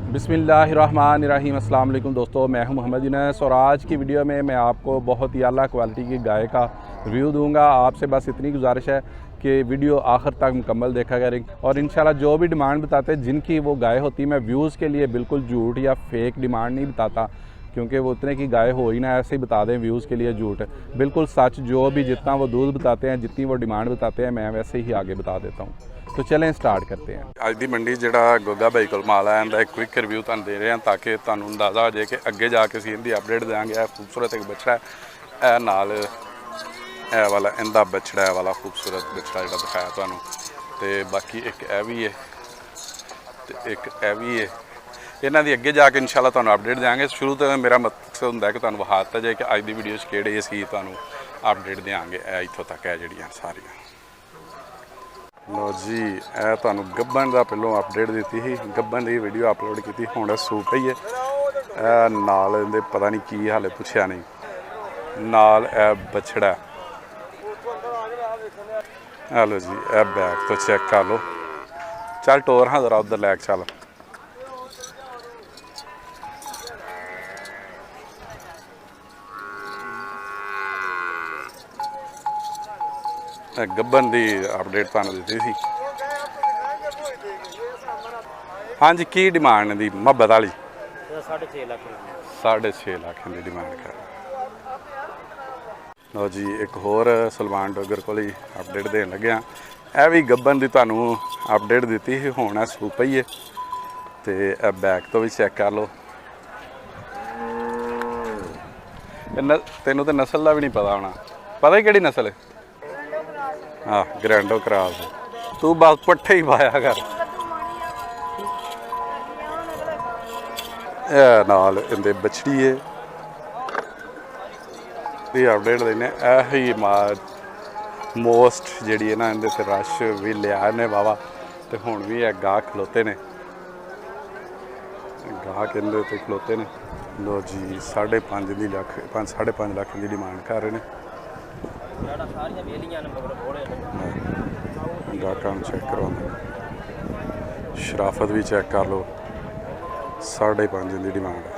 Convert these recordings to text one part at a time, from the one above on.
बिस्मिल्लाहिर्रहमानिर्रहीम। अस्सलाम वालेकुम दोस्तों, मैं हूं मोहम्मद यूनुस और आज की वीडियो में मैं आपको बहुत ही आला क्वालिटी की गाय का रिव्यू दूंगा। आपसे बस इतनी गुजारिश है कि वीडियो आखिर तक मुकम्मल देखा करें और इंशाल्लाह जो भी डिमांड बताते हैं जिनकी वो गाय होती है, मैं व्यूज़ के लिए बिल्कुल झूठ या फेक डिमांड नहीं बताता, क्योंकि वो उतने की गाय हो ही ना, ऐसे ही बता दें व्यूज़ के लिए झूठ। बिल्कुल सच, जो भी जितना वो दूध बताते हैं, जितनी वो डिमांड बताते हैं, मैं वैसे ही आगे बता देता हूँ। तो चलें स्टार्ट करते हैं। ਅੱਜ ਦੀ ਮੰਡੀ ਜਿਹੜਾ ਗੋਗਾ ਬਾਈ ਕੋਲ ਮਾਲ ਆਇਆ ਇਹਦਾ ਇੱਕ ਕੁਇਕ ਰਿਵਿਊ ਤੁਹਾਨੂੰ ਦੇ ਰਹੇ ਹਾਂ ਤਾਂ ਕਿ ਤੁਹਾਨੂੰ ਅੰਦਾਜ਼ਾ ਹੋ ਜਾਏ ਕਿ ਅੱਗੇ ਜਾ ਕੇ ਅਸੀਂ ਇਹਦੀ ਅਪਡੇਟ ਦੇਵਾਂਗੇ। ਇਹ ਖੂਬਸੂਰਤ ਇੱਕ ਬੱਚੜਾ ਹੈ, ਇਹ ਨਾਲ ਇਹ ਵਾਲਾ ਇਹਦਾ ਬੱਚੜਾ ਹੈ ਵਾਲਾ ਖੂਬਸੂਰਤ ਬੱਚੜਾ ਜਿਹੜਾ ਦਿਖਾਇਆ ਤੁਹਾਨੂੰ, ਤੇ ਬਾਕੀ ਇੱਕ ਇਹ ਵੀ ਹੈ ਤੇ ਇੱਕ ਇਹ ਵੀ ਹੈ। ਇਹਨਾਂ ਦੀ ਅੱਗੇ ਜਾ ਕੇ ਇਨਸ਼ਾਅੱਲਾ ਤੁਹਾਨੂੰ ਅਪਡੇਟ ਦੇਵਾਂਗੇ। ਸ਼ੁਰੂ ਤੋਂ ਮੇਰਾ ਮਕਸਦ ਹੁੰਦਾ ਕਿ ਤੁਹਾਨੂੰ ਵਿਖਾ ਦਿੱਤਾ ਜਾਏ ਕਿ ਅੱਜ ਦੀ ਵੀਡੀਓ 'ਚ ਕਿਹੜੇ ਅਸੀਂ ਤੁਹਾਨੂੰ ਅਪਡੇਟ ਦੇਵਾਂਗੇ। ਇਹ ਇੱਥੋਂ ਤੱਕ ਹੈ ਜਿਹੜੀਆਂ ਸਾਰੀਆਂ। लो जी, ਇਹ ਤੁਹਾਨੂੰ ਗੱਬਨ ਦਾ ਪਹਿਲੋਂ ਅਪਡੇਟ ਦਿੱਤੀ ਸੀ, ਗੱਬਨ ਦੀ ਵੀਡੀਓ ਅਪਲੋਡ ਕੀਤੀ, ਹੁਣ ਸੂਪ ਹੀ ਹੈ। ਇਹ ਨਾਲ ਇਹਦੇ ਪਤਾ ਨਹੀਂ ਕੀ ਹਾਲੇ ਪੁੱਛਿਆ ਨਹੀਂ, ਨਾਲ ਇਹ ਬਛੜਾ। ਆ ਲੋ ਜੀ, ਇਹ ਬੈਕ ਤੋਂ ਚੈੱਕ ਕਰ ਲਓ। ਚੱਲ ਟੋਰ ਹਾਂ ਜ਼ਰਾ ਉਧਰ ਲੈ ਕੇ ਚੱਲ। ਗੱਬਨ ਦੀ ਅਪਡੇਟ ਤੁਹਾਨੂੰ ਦਿੱਤੀ ਸੀ। ਹਾਂਜੀ, ਕੀ ਡਿਮਾਂਡ ਦੀ ਮੁਹੱਬਤ ਵਾਲੀ? 6.5 ਲੱਖ। 6.5 ਲੱਖ ਦੀ ਡਿਮਾਂਡ ਕਰ ਲਓ ਜੀ। ਇੱਕ ਹੋਰ ਸਲਮਾਨ ਡੋਗਰ ਕੋਲ ਹੀ ਅਪਡੇਟ ਦੇਣ ਲੱਗਿਆ। ਇਹ ਵੀ ਗੱਬਨ ਦੀ ਤੁਹਾਨੂੰ ਅਪਡੇਟ ਦਿੱਤੀ ਸੀ, ਹੁਣ ਸੂਪ ਹੀ ਹੈ। ਤੇ ਇਹ ਬੈਕ ਤੋਂ ਵੀ ਚੈੱਕ ਕਰ ਲਓ। ਤੈਨੂੰ ਤਾਂ ਨਸਲ ਦਾ ਵੀ ਨਹੀਂ ਪਤਾ ਹੋਣਾ, ਪਤਾ ਹੀ ਕਿਹੜੀ ਨਸਲ ਹੈ? हाँ, ग्रैंडो क्रास। तू बस पट्ठे ही पाया कर। नाल इंदे बछड़ी है अपडेट देने। यही मोस्ट जी ना इंदे ते रश भी लिया ने वावा, तो हुण भी है गाह खलोते ने, गाहक इंदे ते खलोते ने। लो जी, 5.5 लाख 5.5 लाख की डिमांड कर रहे हैं। गाहकां चेक करवाने, शराफत भी चेक कर लो। 5.5 की डिमांड है।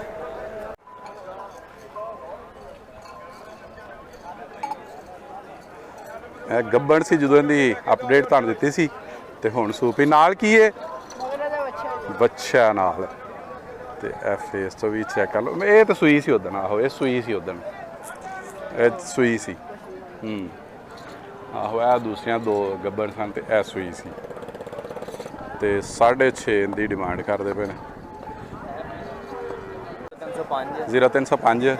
ਗੱਬਣ ਸੀ ਜਦੋਂ ਇਹਦੀ ਅਪਡੇਟ ਤੁਹਾਨੂੰ ਦਿੱਤੀ ਸੀ, ਤੇ ਹੁਣ ਸੂਪੀ ਨਾਲ ਕੀ ਹੈ? ਬੱਚਾ ਨਾਲ। ਤੇ ਇਹ ਫੇਸ ਤੋਂ ਵੀ ਚੈੱਕ ਕਰ ਲਓ। ਇਹ ਤਾਂ ਸੂਈ ਸੀ ਉਦਣ। ਆਹੋ, ਇਹ ਸੂਈ ਸੀ ਉਦਣ, ਇਹ ਸੂਈ ਸੀ। ਆਹੋ, ਇਹ ਦੂਸਰੀਆਂ ਦੋ ਗੱਬਣ ਸਨ ਤੇ ਇਹ ਸੂਈ ਸੀ। ਤੇ 6.5 ਦੀ ਡਿਮਾਂਡ ਕਰਦੇ ਪਏ ਨੇ। 0305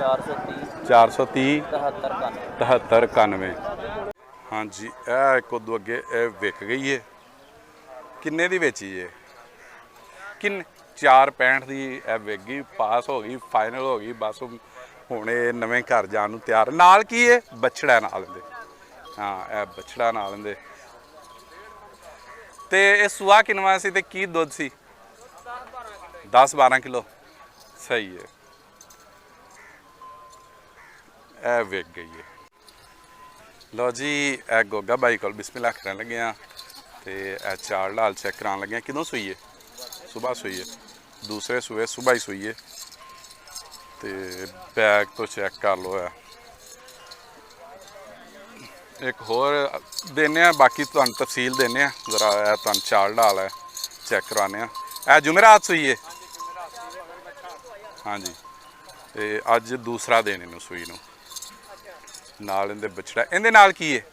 430 7391। ਹਾਂਜੀ, ਇਹ ਇੱਕ ਉਦੋਂ ਅੱਗੇ ਇਹ ਵਿਕ ਗਈ ਹੈ। ਕਿੰਨੇ ਦੀ ਵੇਚੀ ਹੈ? 4.65 ਦੀ ਇਹ ਵਿਕ ਗਈ, ਪਾਸ ਹੋ ਗਈ, ਫਾਈਨਲ ਹੋ ਗਈ। ਬਸ ਹੁਣ ਇਹ ਨਵੇਂ ਘਰ ਜਾਣ ਨੂੰ ਤਿਆਰ। ਨਾਲ ਕੀ ਹੈ? ਬੱਛੜਾ ਨਾਲ ਇਹਦੇ। ਹਾਂ, ਇਹ ਬੱਛੜਾ ਨਾਲ ਇਹਦੇ। ਤੇ ਇਹ ਸੂਆ ਕਿੰਨਵਾ ਸੀ ਤੇ ਕੀ ਦੁੱਧ ਸੀ? 10-12 ਕਿਲੋ। ਸਹੀ ਹੈ, ਇਹ ਵਿਕ ਗਈ ਹੈ। ਲਓ ਜੀ, ਇਹ ਗੋਗਾ ਬਾਈ ਕੋਲ ਬਿਸਮਿਲ੍ਲਾ ਕਰਨ ਲੱਗੇ ਹਾਂ ਤੇ ਇਹ ਚਾਰ ਲਾਲ ਚੈੱਕ ਕਰਾਉਣ ਲੱਗੇ ਹਾਂ। ਕਿਦੋਂ ਸੂਈ ਹੈ? ਸੁਬਾਹ ਸੂਈ ਹੈ, ਦੂਸਰੇ ਸੂਏ ਸੁਬਾਹ ਹੀ ਸੂਈ ਹੈ। ਤੇ ਬੈਗ ਤੋਂ ਚੈੱਕ ਕਰ ਲਓ। ਇੱਕ ਹੋਰ ਦੇਨੇ ਆ, ਬਾਕੀ ਤੁਹਾਨੂੰ ਤਫਸੀਲ ਦੇਨੇ ਆ ਜ਼ਰਾ। ਇਹ ਤੁਹਾਨੂੰ ਚਾਲ ਢਾਲ ਹੈ, ਚੈੱਕ ਕਰਵਾਉਂਦੇ ਆ। ਇਹ ਜੁਮੇਰਾਤ ਸੂਈ ਹੈ। ਹਾਂਜੀ, ਤੇ ਅੱਜ ਦੂਸਰਾ ਦਿਨ ਇਹਨੂੰ ਸੂਈ ਨੂੰ। ਨਾਲ ਇਹਦੇ ਬੱਚੜਾ। ਇਹਦੇ ਨਾਲ ਕੀ ਹੈ?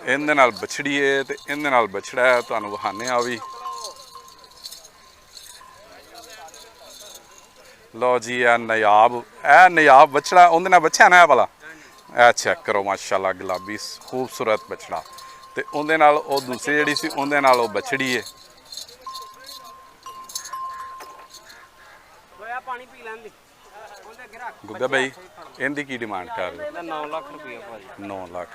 ਇਹਦੇ ਨਾਲ ਬੱਛੜੀ ਹੈ ਤੇ ਇਹਦੇ ਨਾਲ ਬੱਛੜਾ ਹੈ। ਤੁਹਾਨੂੰ ਵਿਖਾਉਂਦੇ ਆ ਵੀ। ਲਓ ਜੀ, ਇਹ ਨਯਾਬ ਬੱਚੜਾ। ਉਹਦੇ ਨਾਲ ਬੱਚਾ ਨਾ ਇਹ ਵਾਲਾ। ਇਹ ਚੈੱਕ ਕਰੋ, ਮਾਸ਼ਾਅੱਲਾ, ਗੁਲਾਬੀ ਖੂਬਸੂਰਤ ਬੱਚੜਾ। ਤੇ ਉਹਦੇ ਨਾਲ ਉਹ ਦੂਸਰੀ ਜਿਹੜੀ ਸੀ, ਉਹਦੇ ਨਾਲ ਉਹ ਬੱਛੜੀ ਹੈ। ਗੁੱਗਾ ਬਾਈ, ਇਹਦੀ ਕੀ ਡਿਮਾਂਡ ਕਰ ਰਹੇ? 9 ਲੱਖ ਰੁਪਏ ਭਾਜੀ। 9 ਲੱਖ।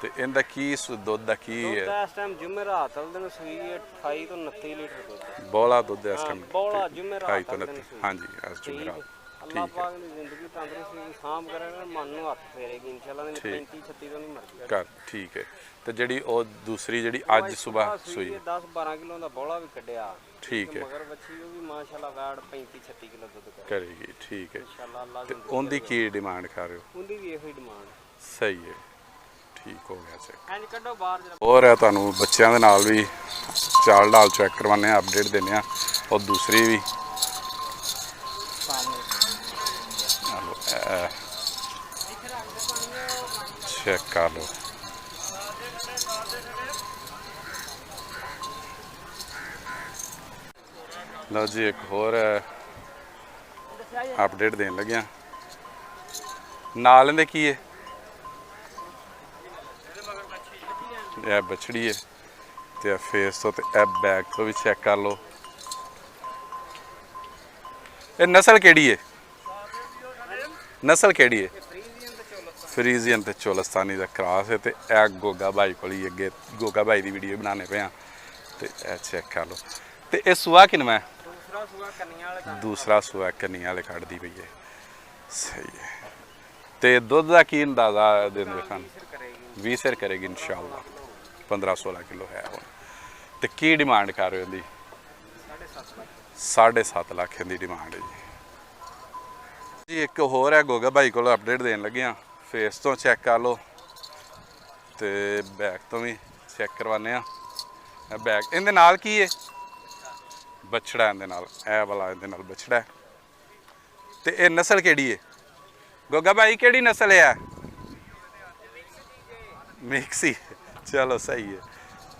ਤੇ ਇਹਦਾ ਕੀ ਦੁੱਧ ਦਾ ਕੀ ਹੈ? ਇਸ ਟਾਈਮ ਜੁਮੇਰਾਤ ਵਾਲੇ ਦਿਨ ਸੂਈ 28 ਤੋਂ 29 ਲੀਟਰ ਦੁੱਧ। ਬੋਲਾ ਦੁੱਧ ਇਸ ਟਾਈਮ ਬੋਲਾ ਜੁਮੇਰਾਤ 28 ਤੋਂ 29। ਹਾਂਜੀ, ਇਸ ਜੁਮੇਰਾਤ। ਅੱਲਾਹ ਪਾਕ ਦੀ ਜ਼ਿੰਦਗੀ ਤੰਦਰੁਸਤੀ ਸਾਂਭ ਕਰੇ, ਮਨ ਨੂੰ ਹੱਥ ਫੇਰੇਗੀ ਇਨਸ਼ਾਅੱਲਾ। ਨਹੀਂ 35 36 ਤੋਂ ਨਹੀਂ ਮਰਦੀ ਕਰ ਠੀਕ ਹੈ। ਤੇ ਜਿਹੜੀ ਉਹ ਦੂਸਰੀ ਜਿਹੜੀ ਅੱਜ ਸਵੇਰ ਸੂਈ 10 12 ਕਿਲੋ ਦਾ ਬੋਲਾ ਵੀ ਕੱਢਿਆ। ਠੀਕ ਹੈ। ਮਗਰ ਬੱਚੀ ਉਹ ਵੀ ਮਾਸ਼ਾਅੱਲਾ ਵੈੜ 35 36 ਕਿਲੋ ਦੁੱਧ ਕਰੇਗੀ। ਠੀਕ ਹੈ। ਇਨਸ਼ਾਅੱਲਾ ਅੱਲਾਹ ਤੇ ਉਹਦੀ ਕੀ ਡਿਮਾਂਡ ਕਰ ਰਹੇ ਹੋ? ਉਹਦੀ ਵੀ ਇਹੋ ਹੀ ਡਿਮਾਂਡ। ਸਹੀ ਹੈ, ਠੀਕ ਹੋ ਗਿਆ ਚੈੱਕ। ਹਾਂਜੀ ਕੱਢੋ ਬਾਹਰ ਜਰਾ। ਹੋਰ ਹੈ ਤੁਹਾਨੂੰ ਬੱਚਿਆਂ ਦੇ ਨਾਲ ਵੀ ਚਾਲ ਢਾਲ ਚੈੱਕ ਕਰਵਾਉਂਦੇ ਆ, ਅਪਡੇਟ ਦਿੰਦੇ ਆ। ਉਹ ਦੂਸਰੀ ਵੀ ਚੈੱਕ ਕਰ ਲਓ। ਲਓ ਜੀ ਇੱਕ ਹੋਰ ਅਪਡੇਟ ਦੇਣ ਲੱਗਿਆ। ਨਾਲ ਇਹਦੇ ਕੀ ਹੈ? ਇਹ ਬਛੜੀ ਹੈ ਤੇ ਫੇਸ ਤੋਂ ਤੇ ਇਹ ਬੈਕ ਤੋਂ ਵੀ ਚੈੱਕ ਕਰ ਲਓ। ਇਹ ਨਸਲ ਕਿਹੜੀ ਹੈ? ਨਸਲ ਕਿਹੜੀ ਹੈ? ਫਰੀਜ਼ੀਅਨ ਤੇ ਚੋਲਸਤਾਨੀ ਦਾ ਕ੍ਰਾਸ ਹੈ। ਤੇ ਇਹ ਗੋਗਾ ਭਾਈ ਕੋਲ ਹੀ ਅੱਗੇ ਗੋਗਾ ਭਾਈ ਦੀ ਵੀਡੀਓ ਬਣਾਉਣੇ ਪਏ ਆ। ਤੇ ਇਹ ਚੈੱਕ ਕਰ ਲਓ। ਤੇ ਇਹ ਸੂਆ ਕਿਨਵਾ ਹੈ? ਦੂਸਰਾ ਸੂਆ ਕੰਨੀਆਂ ਵਾਲੇ। ਦੂਸਰਾ ਸੂਆ ਕੰਨੀਆਂ ਵਾਲੇ ਕੱਢਦੀ ਪਈ ਹੈ। ਸਹੀ ਹੈ। ਤੇ ਦੁੱਧ ਦਾ ਕੀ ਅੰਦਾਜ਼ਾ ਦਿੰਦੇ ਸਾਨੂੰ? 20 ਸਿਰ ਕਰੇਗੀ ਇਨਸ਼ਾਅੱਲਾ। 15 16 ਕਿਲੋ ਹੈ ਹੁਣ। ਤੇ ਕੀ ਡਿਮਾਂਡ ਕਰ ਰਹੇ ਹੋ ਇਹਦੀ? 7.5 ਲੱਖ ਦੀ ਡਿਮਾਂਡ ਹੈ ਜੀ। ਇੱਕ ਹੋਰ ਹੈ ਗੋਗਾ ਭਾਈ ਕੋਲ ਅਪਡੇਟ ਦੇਣ ਲੱਗੇ ਆ। ਫੇਸ ਤੋਂ ਚੈੱਕ ਕਰ ਲਓ ਤੇ ਬੈਕ ਤੋਂ ਵੀ ਚੈੱਕ ਕਰਵਾਉਂਦੇ ਆ। ਬੈਕ ਇਹਦੇ ਨਾਲ ਕੀ ਹੈ? ਬਛੜਾ ਇਹਦੇ ਨਾਲ, ਇਹ ਵਾਲਾ ਇਹਦੇ ਨਾਲ ਬਛੜਾ। ਤੇ ਇਹ ਨਸਲ ਕਿਹੜੀ ਹੈ ਗੋਗਾ ਭਾਈ? ਕਿਹੜੀ ਨਸਲ ਹੈ? ਮਿਕਸੀ। ਚਲੋ ਸਹੀ ਹੈ,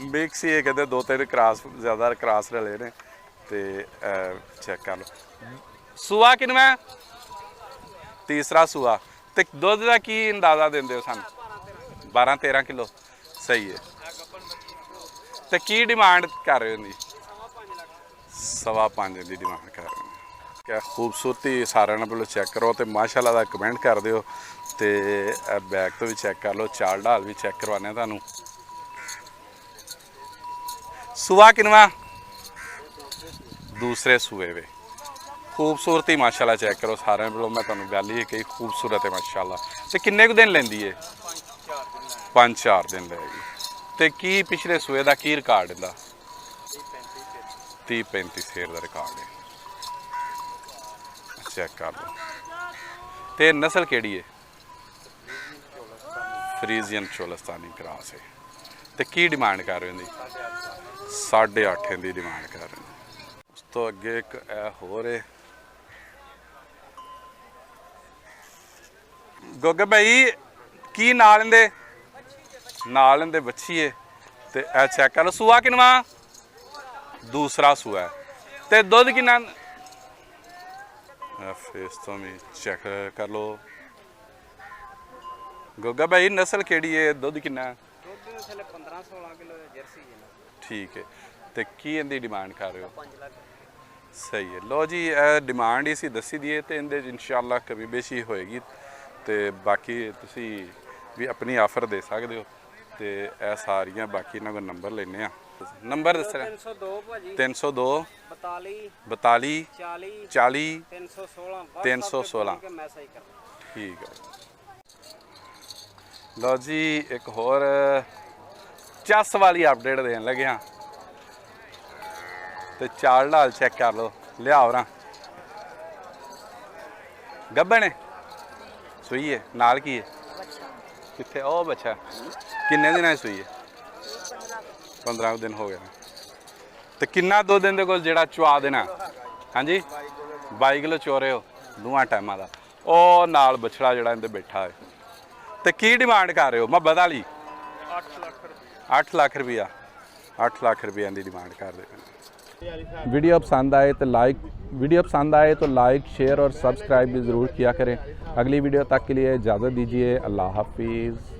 ਮਿਕਸੀ ਹੈ। ਕਹਿੰਦੇ 2-3 ਕ੍ਰਾਸ ਜ਼ਿਆਦਾ ਕ੍ਰਾਸ ਰਲੇ ਨੇ। ਤੇ ਚੈੱਕ ਕਰ ਲਓ। ਸੂਆ ਕਿਨਵਾ? ਤੀਸਰਾ ਸੂਆ। ਤੇ ਦੁੱਧ ਦਾ ਕੀ ਅੰਦਾਜ਼ਾ ਦਿੰਦੇ ਹੋ ਸਾਨੂੰ? 12-13 ਕਿਲੋ। ਸਹੀ ਹੈ। ਤੇ ਕੀ ਡਿਮਾਂਡ ਕਰ ਰਹੇ ਹੋ ਇਹਦੀ? 5.25 ਦੀ ਡਿਮਾਂਡ ਕਰ ਰਹੇ ਨੇ। ਕਿਆ ਖੂਬਸੂਰਤੀ ਸਾਰਿਆਂ ਨਾਲ ਪਹਿਲਾਂ ਚੈੱਕ ਕਰੋ ਤੇ ਮਾਸ਼ਾਅੱਲਾ ਦਾ ਕਮੈਂਟ ਕਰ ਦਿਓ। ਤੇ ਬੈਕ ਤੋਂ ਵੀ ਚੈੱਕ ਕਰ ਲਓ, ਚਾਲ ਢਾਲ ਵੀ ਚੈੱਕ ਕਰਵਾਉਂਦੇ ਤੁਹਾਨੂੰ। ਸੂਆ ਕਿਨਵਾ? ਦੂਸਰੇ ਸੂਏ ਵੇ। ਖੂਬਸੂਰਤੀ ਮਾਸ਼ਾਅੱਲਾ ਚੈੱਕ ਕਰੋ ਸਾਰਿਆਂ ਵੱਲੋਂ। ਮੈਂ ਤੁਹਾਨੂੰ ਗੱਲ ਹੀ ਕਹੀ ਖੂਬਸੂਰਤ ਹੈ ਮਾਸ਼ਾਅੱਲਾ। ਤੇ ਕਿੰਨੇ ਕੁ ਦਿਨ ਲੈਂਦੀ ਹੈ? 5-4 ਦਿਨ ਲੈਗੀ। ਤੇ ਕੀ ਪਿਛਲੇ ਸੂਏ ਦਾ ਕੀ ਰਿਕਾਰਡ ਇਹਦਾ? 30-35 ਸੇਰ ਦਾ ਰਿਕਾਰਡ ਹੈ। ਚੈੱਕ ਕਰ ਲਓ। ਤੇ ਨਸਲ ਕਿਹੜੀ ਹੈ? ਫਰੀਜ਼ੀਅਨ ਚੋਲਸਤਾਨੀ ਕ੍ਰਾਸ ਹੈ। ਤੇ ਕੀ ਡਿਮਾਂਡ ਕਰ ਰਹੇ ਹੋ ਇਹਦੀ? 8.5 ਦੀ ਡਿਮਾਂਡ ਕਰ ਰਹੇ ਨੇ। ਉਸ ਤੋਂ ਅੱਗੇ ਇੱਕ ਇਹ ਹੋਰ ਹੈ ਗੋਗਾ ਭਾਈ। ਕੀ ਨਾਲ ਇਹਦੇ? ਨਾਲ ਇਹਦੇ ਬੱਚੀ ਹੈ। ਤੇ ਇਹ ਚੈੱਕ ਕਰ ਲਓ। ਸੂਆ ਕਿਨਵਾ? ਦੂਸਰਾ ਸੂਆ ਹੈ। ਤੇ ਦੁੱਧ ਕਿੰਨਾ? ਫੇਸ ਤੋਂ ਵੀ ਚੈੱਕ ਕਰ ਲਓ। ਗੋਗਾ ਭਾਈ ਨਸਲ ਕਿਹੜੀ ਹੈ? ਦੁੱਧ ਕਿੰਨਾ? ਦੁੱਧ ਥੱਲੇ 15-16 ਕਿਲੋ ਜਰਸੀ ਹੈ। ਠੀਕ ਹੈ। ਤੇ ਕੀ ਇਹਦੀ ਡਿਮਾਂਡ ਕਰ ਰਹੇ ਹੋ? 5 ਲੱਖ। ਸਹੀ ਹੈ। ਲੋ ਜੀ ਇਹ ਡਿਮਾਂਡ ਹੀ ਸੀ ਦੱਸੀ ਦੀ ਹੈ। ਤੇ ਇਹਦੇ ਇਨਸ਼ਾਅੱਲਾ ਕਮੀ ਬੇਸ਼ੀ ਹੋਏਗੀ। ਤੇ ਬਾਕੀ ਤੁਸੀਂ ਵੀ ਆਪਣੀ ਆਫਰ ਦੇ ਸਕਦੇ ਹੋ। ਤੇ ਇਹ ਸਾਰੀਆਂ ਬਾਕੀ ਇਹਨਾਂ ਕੋਲ ਨੰਬਰ ਲੈਣੇ ਆ। ਨੰਬਰ ਦੱਸ ਰਿਹਾ? 302 ਭਾਜੀ। 302 42 42 40 40 316 316। ਮੈਸੇਜ ਕਰਨਾ। ਠੀਕ ਹੈ। ਲਓ ਜੀ ਇੱਕ ਹੋਰ ਚੱਸ ਵਾਲੀ ਅਪਡੇਟ ਦੇਣ ਲੱਗੇ ਹਾਂ। ਤੇ ਚਾਲ ਢਾਲ ਚੈੱਕ ਕਰ ਲਓ। ਲਿਆਓ ਰਾਂ ਗੱਬਣ ਹੈ। ਸੂਈ ਹੈ। ਨਾਲ ਕੀ ਹੈ? ਕਿੱਥੇ? ਉਹ ਬੱਚਾ ਕਿੰਨੇ ਦਿਨਾਂ ਦੀ ਸੂਈ ਹੈ? 15 ਦਿਨ ਹੋ ਗਏ। ਤੇ ਕਿੰਨਾ ਦੁੱਧ ਇਹਦੇ ਕੋਲ ਜਿਹੜਾ ਚੁਆ ਦੇਣਾ? ਹਾਂਜੀ 22 ਕਿਲੋ ਚੋਰੇ ਹੋ ਦੋਵਾਂ ਟਾਈਮਾਂ ਦਾ। ਉਹ ਨਾਲ ਬਛੜਾ ਜਿਹੜਾ ਇਹਦੇ ਬੈਠਾ ਹੈ। ਤੇ ਕੀ ਡਿਮਾਂਡ ਕਰ ਰਹੇ ਹੋ? ਮੈਂ ਬਤਾ ਲਈ 8 ਲੱਖ ਰੁਪਏ। 8 ਲੱਖ ਰੁਪया। 8 ਲੱਖ रुपये की डिमांड कर रहे हैं। वीडियो पसंद आए तो लाइक शेयर और सब्सक्राइब भी ज़रूर किया करें। अगली वीडियो तक के लिए इजाज़त दीजिए। अल्लाह हाफिज़।